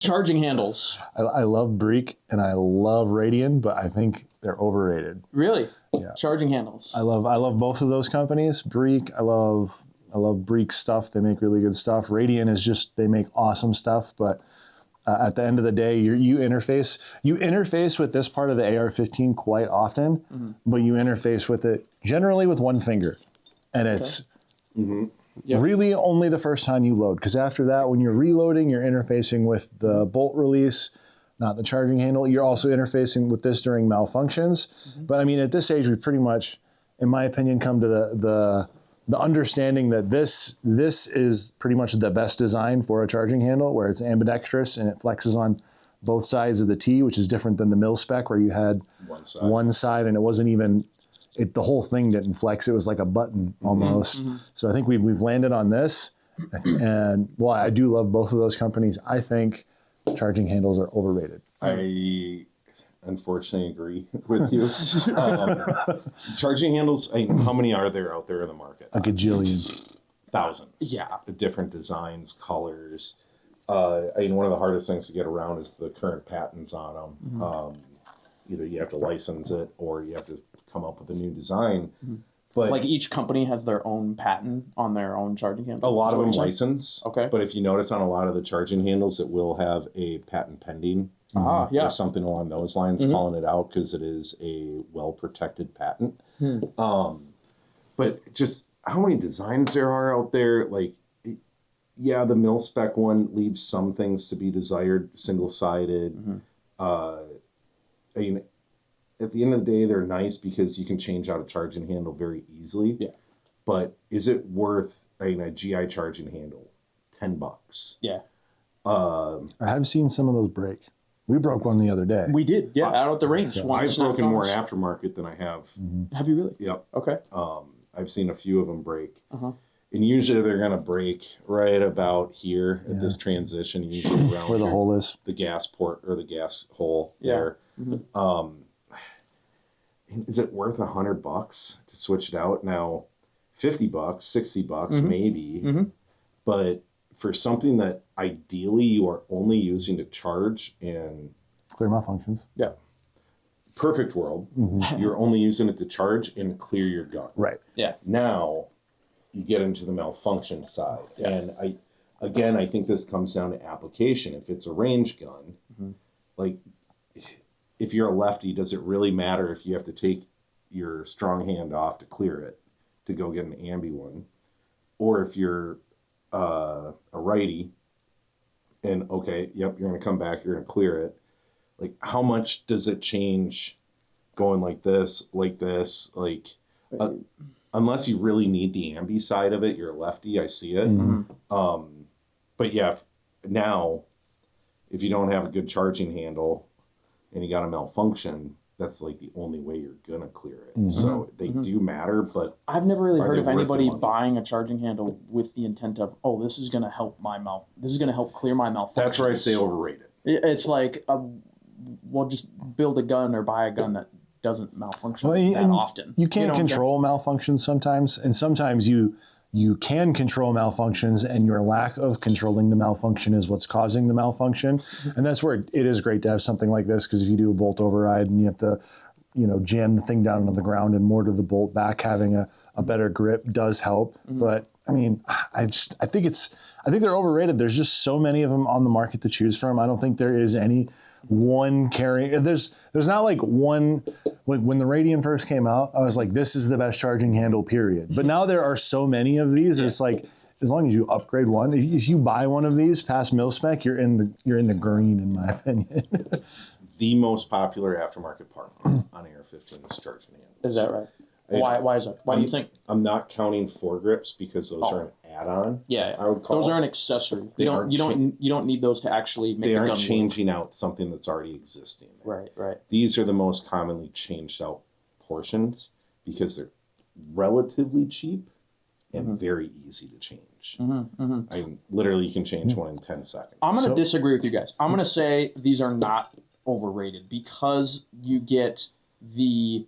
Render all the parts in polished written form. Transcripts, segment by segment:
Charging handles. I love Breek and I love Radian, but I think they're overrated. Really? Yeah. Charging handles. I love both of those companies. Breek, I love Breek stuff. They make really good stuff. Radian is just, they make awesome stuff, but at the end of the day, you interface with this part of the AR15 quite often, but you interface with it generally with one finger, and it's really only the first time you load. Because after that, when you're reloading, you're interfacing with the bolt release, not the charging handle. You're also interfacing with this during malfunctions. But I mean, at this age, we pretty much, in my opinion, come to the understanding that this is pretty much the best design for a charging handle, where it's ambidextrous and it flexes on both sides of the T, which is different than the mil spec where you had one side and it wasn't even, the whole thing didn't flex. It was like a button almost. So I think we've landed on this, and well, I do love both of those companies. I think charging handles are overrated. I unfortunately agree with you. Charging handles, how many are there out there in the market? A gajillion. Thousands. Yeah. Different designs, colors. One of the hardest things to get around is the current patents on them. Either you have to license it or you have to come up with a new design. But like each company has their own patent on their own charging handle? A lot of them license. Okay. But if you notice on a lot of the charging handles, it will have a patent pending. Or something along those lines, calling it out because it is a well-protected patent. But just how many designs there are out there, like, yeah, the mil-spec one leaves some things to be desired, single-sided. At the end of the day, they're nice because you can change out a charging handle very easily. Yeah. But is it worth a GI charging handle? $10. Yeah. I have seen some of those break. We broke one the other day. We did, yeah, out at the range. So I've broken more aftermarket than I have. Have you really? Yep. Okay. I've seen a few of them break. And usually they're going to break right about here at this transition, usually around where the hole is. The gas port or the gas hole there. Is it worth $100 to switch it out? Now, $50, $60 maybe. But for something that ideally you are only using to charge and clear malfunctions. Yeah. Perfect world. You're only using it to charge and clear your gun. Right. Yeah. Now you get into the malfunction side. And I think this comes down to application. If it's a range gun, like if you're a lefty, does it really matter if you have to take your strong hand off to clear it to go get an ambi one? Or if you're a righty and you're going to come back, you're going to clear it. Like, how much does it change going like this, unless you really need the ambi side of it, you're a lefty, I see it. But yeah, now, if you don't have a good charging handle and you got a malfunction, that's like the only way you're going to clear it. So they do matter, but I've never really heard of anybody buying a charging handle with the intent of, this is going to help this is going to help clear my malfunction. That's where I say overrated. It's like, we'll just build a gun or buy a gun that doesn't malfunction that often. You can't control malfunctions sometimes, and sometimes you can control malfunctions, and your lack of controlling the malfunction is what's causing the malfunction. And that's where it is great to have something like this, because if you do a bolt override and you have to, jam the thing down on the ground and mortar the bolt back, having a better grip does help. But I mean, I think they're overrated. There's just so many of them on the market to choose from. I don't think there is any one carrying. There's not like one. Like when the Radian first came out, I was like, this is the best charging handle, period. But now there are so many of these. It's like, as long as you upgrade one, if you buy one of these past mil spec, you're in the green, in my opinion. The most popular aftermarket part on AR15 is charging handles. Is that right? Why is that? Why do you think? I'm not counting foregrips because those are an add-on. Yeah, I would call those are an accessory. You don't need those to actually make. They the aren't gun changing out something that's already existing. Right. These are the most commonly changed out portions because they're relatively cheap and very easy to change. Literally, you can change one in 10 seconds. I'm going to disagree with you guys. I'm going to say these are not overrated because you get the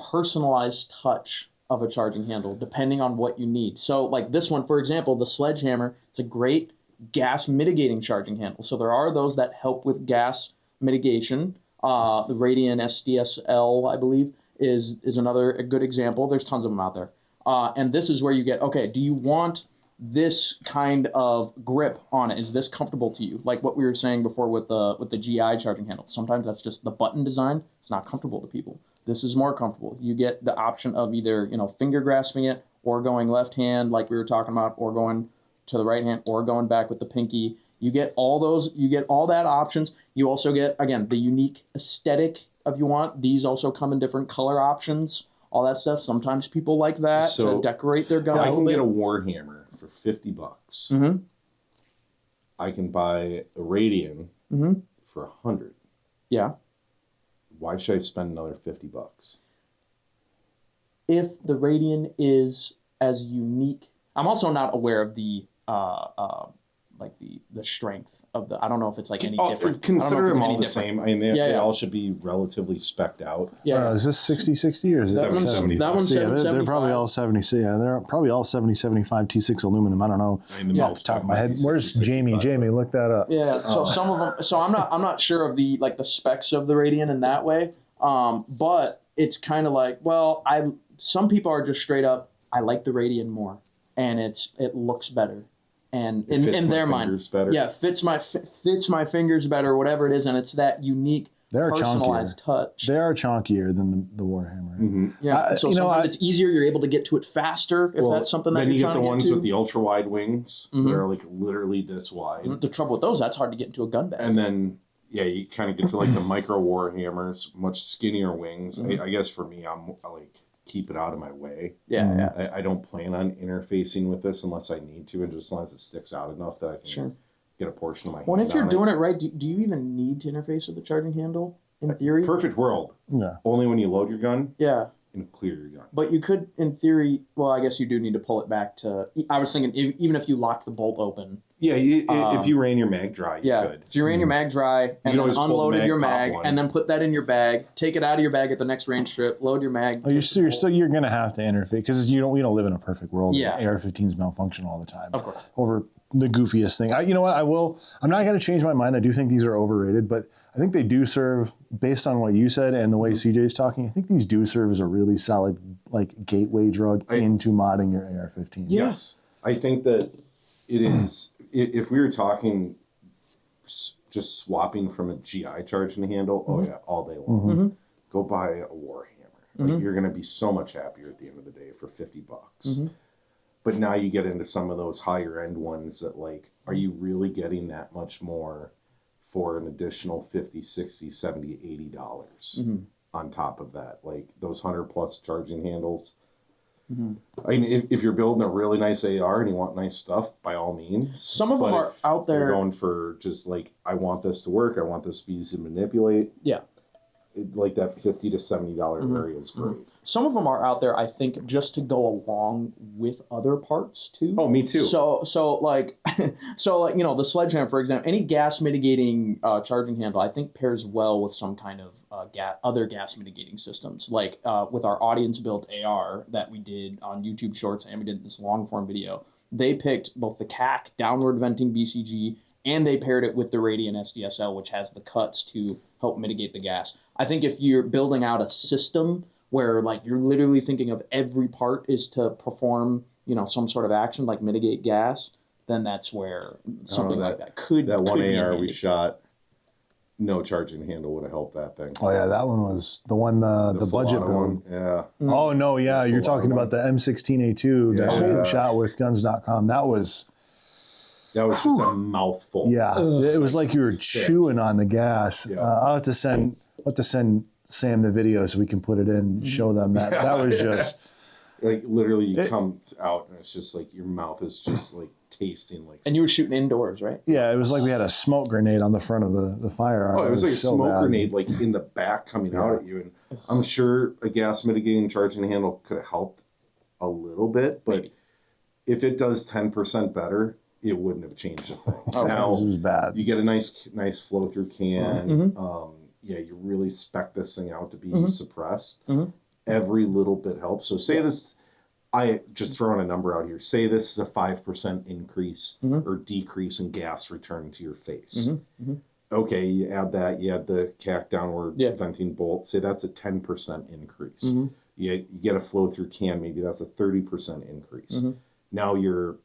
personalized touch of a charging handle depending on what you need. So like this one, for example, the Sledgehammer, it's a great gas mitigating charging handles. So there are those that help with gas mitigation. The Radian SDSL, I believe, is a good example. There's tons of them out there. And this is where you get, okay, do you want this kind of grip on it? Is this comfortable to you? Like what we were saying before with the GI charging handle. Sometimes that's just the button design. It's not comfortable to people. This is more comfortable. You get the option of either, finger grasping it or going left hand like we were talking about, or going to the right hand, or going back with the pinky. You get all those, you get all that options. You also get, again, the unique aesthetic if you want. These also come in different color options, all that stuff. Sometimes people like that to decorate their gun. I can get a Warhammer for $50. Mm-hmm. I can buy a Radian for $100. Yeah. Why should I spend another $50? If the Radian is as unique, I'm also not aware of the like the strength of the. I don't know if it's like any different. Consider them all the same. I mean, they all should be relatively spec'd out. Yeah. Is this 60/60 or is that 70? That one's they're probably all 70. Yeah, they're probably all 70/75 T6 aluminum. I don't know off the top of my head. Where's Jamie? Jamie, look that up. Yeah. So some of them. So I'm not sure of the specs of the Radian in that way. But it's kind of like, well, some people are just straight up, I like the Radian more, and it looks better. And in their mind, better. Yeah, fits my fingers better, whatever it is, and it's that unique personalized touch. They are chunkier than the Warhammer. Mm-hmm. Yeah, so sometimes it's easier. You're able to get to it faster if that's something that you're trying to get to. Then you get the ones with the ultra wide wings that are like literally this wide. The trouble with those, that's hard to get into a gun bag. And then you kind of get to like the micro Warhammers, much skinnier wings. I guess for me, I like keep it out of my way. I don't plan on interfacing with this unless I need to, and just as long as it sticks out enough that I can get a portion of my hand. Well, if you're doing it right, do you even need to interface with the charging handle in theory? Perfect world. Yeah. Only when you load your gun. Yeah. And clear your gun. But you could, in theory, well, I guess you do need to pull it back to. I was thinking, even if you locked the bolt open. Yeah, if you ran your mag dry, you could. If you ran your mag dry and then unloaded your mag and then put that in your bag, take it out of your bag at the next range trip, load your mag. Oh, you're going to have to interface because we don't live in a perfect world. Yeah. AR-15s malfunction all the time. Of course. Over the goofiest thing. You know what? I'm not going to change my mind. I do think these are overrated, but I think they do serve, based on what you said and the way CJ's talking, I think these do serve as a really solid like gateway drug into modding your AR-15. Yes. I think that it is. If we were talking just swapping from a GI charging handle, all day long, go buy a Warhammer. Like, you're going to be so much happier at the end of the day for $50. But now you get into some of those higher end ones that like, are you really getting that much more for an additional $50, $60, $70, $80 on top of that? Like those 100+ charging handles. I mean, if you're building a really nice AR and you want nice stuff, by all means. Some of them are out there. You're going for just like, I want this to work. I want this to be easy to manipulate. Yeah. Like that $50 to $70 area is great. Some of them are out there, I think, just to go along with other parts too. Oh, me too. So like the sledgehammer, for example, any gas mitigating charging handle, I think pairs well with some kind of other gas mitigating systems. Like with our audience built AR that we did on YouTube Shorts, and we did this long form video. They picked both the CAC downward venting BCG, and they paired it with the Radian SDSL, which has the cuts to help mitigate the gas. I think if you're building out a system where like you're literally thinking of every part is to perform, some sort of action like mitigate gas, then that's where something like that could. That one could AR we shot, no charging handle would have helped that thing. Oh yeah, that one was the one the budget build. Yeah. Oh no, yeah, you're talking about the M16A2 that we shot with guns.com. That was just a mouthful. Yeah, it was like you were chewing on the gas. Yeah. I'll have to send Sam the video so we can put it in and show them that. That was just like literally you come out and it's just like your mouth is just like tasting like. And you were shooting indoors, right? Yeah, it was like we had a smoke grenade on the front of the firearm. Oh, it was like a smoke grenade like in the back coming out at you, and I'm sure a gas mitigating charging handle could have helped a little bit, but if it does 10% better, it wouldn't have changed a thing. Now, it was bad. You get a nice flow through can. You really spec this thing out to be suppressed. Every little bit helps. So say this, I just throwing a number out here. Say this is a 5% increase or decrease in gas return to your face. Okay, you add that, you add the cack downward venting bolt. Say that's a 10% increase. You get a flow through can, maybe that's a 30% increase. Now you're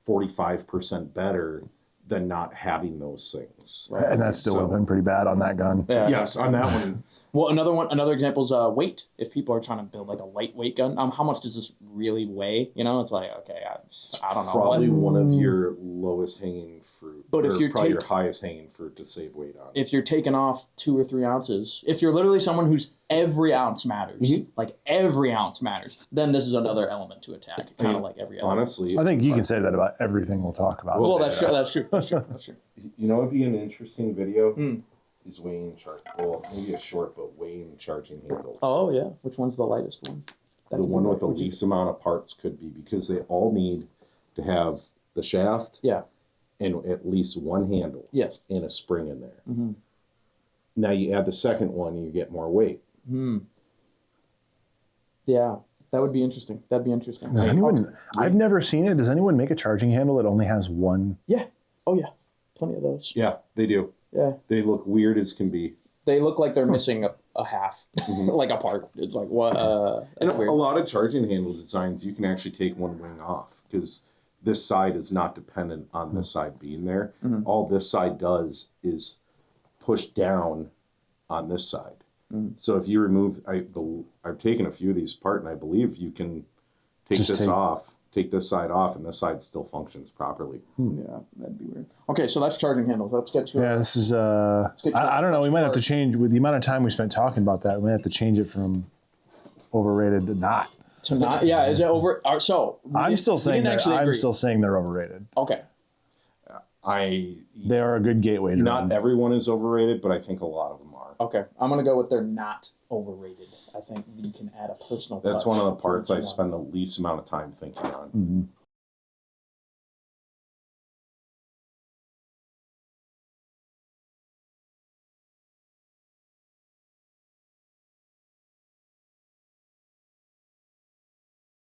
45% better than not having those things. Right. And that still would have been pretty bad on that gun. Yeah. Yes, on that one. Well, another example is weight. If people are trying to build like a lightweight gun, how much does this really weigh? You know, it's like, okay, I don't know. Probably one of your lowest hanging fruit. But if you're probably your highest hanging fruit to save weight on. If you're taking off 2 or 3 ounces, if you're literally someone whose every ounce matters, like every ounce matters, then this is another element to attack. Kind of like every element. Honestly, I think you can say that about everything we'll talk about. Well, that's true. That's true. That's true. That's true. You know, it'd be an interesting video. Is weighing maybe a short, but weighing charging handles. Oh yeah, which one's the lightest one? The one with the least amount of parts could be, because they all need to have the shaft, and at least one handle, and a spring in there. Now you add the second one, and you get more weight. Yeah, that would be interesting. That'd be interesting. Does anyone? I've never seen it. Does anyone make a charging handle that only has one? Yeah. Oh yeah, plenty of those. Yeah, they do. Yeah. They look weird as can be. They look like they're missing a half, like a part. It's like, what? And a lot of charging handle designs, you can actually take one wing off, because this side is not dependent on this side being there. All this side does is push down on this side. So if you remove, I've taken a few of these apart, and I believe you can take take this side off, and this side still functions properly. Yeah, that'd be weird. Okay, so that's charging handles. Let's get to this is I don't know. We might have to change, with the amount of time we spent talking about that. We might have to change it from overrated to not. To not, yeah. Is it over? So I'm still saying they're overrated. Okay. They are a good gateway drone. Not everyone is overrated, but I think a lot of them are. Okay, I'm gonna go with they're not overrated. I think you can add a personal. That's touch one of the parts to I one. spend the least amount of time thinking on.